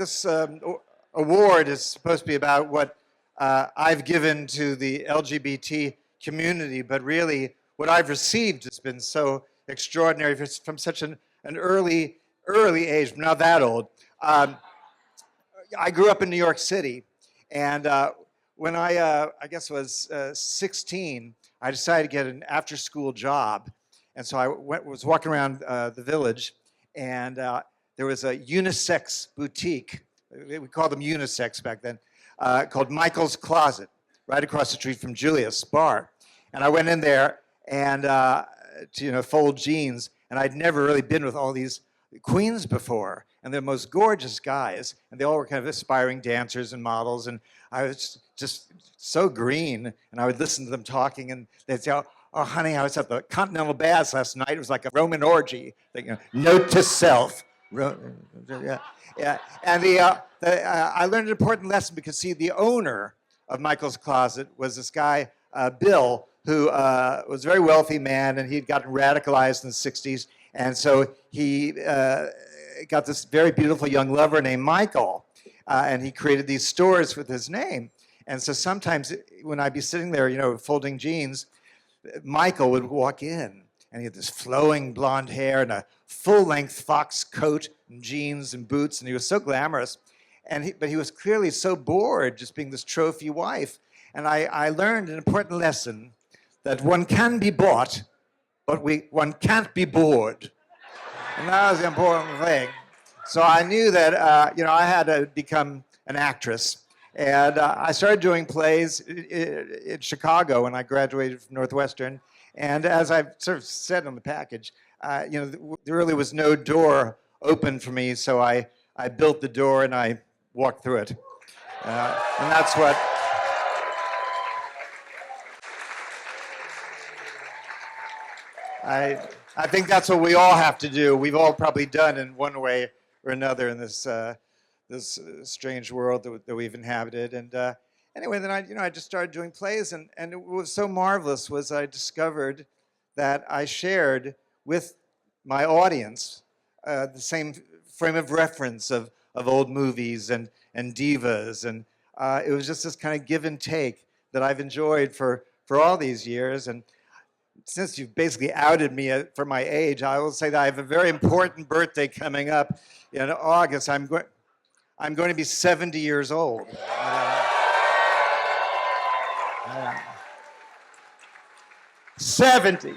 this award is supposed to be about what I've given to the LGBT community, but really what I've received has been so extraordinary from such an early age. I'm not that old. I grew up in New York City, and when I guess was 16, I decided to get an after-school job, and so I was walking around the village, and there was a unisex boutique. We called them unisex back then, called Michael's Closet, right across the street from Julius Bar. And I went in there and to fold jeans, and I'd never really been with all these queens before, and they're the most gorgeous guys, and they all were kind of aspiring dancers and models, and I was just so green, and I would listen to them talking, and they'd say, oh honey, I was at the Continental Baths last night. It was like a Roman orgy. Note to self. Yeah. And I learned an important lesson because, see, the owner of Michael's Closet was this guy, Bill, who was a very wealthy man, and he'd gotten radicalized in the 60s. And so he got this very beautiful young lover named Michael, and he created these stores with his name. And so sometimes when I'd be sitting there, folding jeans, Michael would walk in, and he had this flowing blonde hair and a full-length fox coat and jeans and boots, and he was so glamorous. But he was clearly so bored just being this trophy wife. And I learned an important lesson, that one can be bought, but one can't be bored. And that was the important thing. So I knew that I had to become an actress. And I started doing plays in Chicago when I graduated from Northwestern. And as I've sort of said on the package, there really was no door open for me, so I built the door and I walked through it. And that's what... I think that's what we all have to do. We've all probably done in one way or another in this strange world that we've inhabited. And anyway, then I just started doing plays, and it was so marvelous was I discovered that I shared with my audience the same frame of reference of old movies and divas, and it was just this kind of give and take that I've enjoyed for all these years. And since you've basically outed me for my age, I will say that I have a very important birthday coming up in August. I'm going to be 70 years old. 70.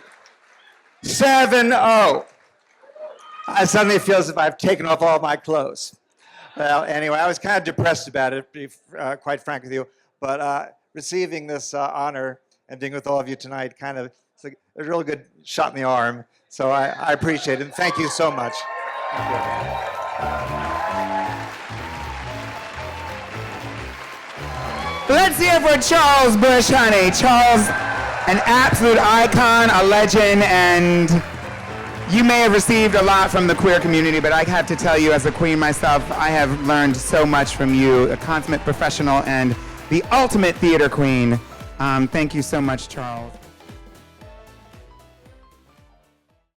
7-0. I suddenly feel as if I've taken off all my clothes. Well, anyway, I was kind of depressed about it, to be quite frank with you. But receiving this honor and being with all of you tonight it's a real good shot in the arm. So I appreciate it. And thank you so much. Thank you. Let's hear for Charles Busch, honey. Charles, an absolute icon, a legend, and you may have received a lot from the queer community, but I have to tell you, as a queen myself, I have learned so much from you, a consummate professional and the ultimate theater queen. Thank you so much, Charles.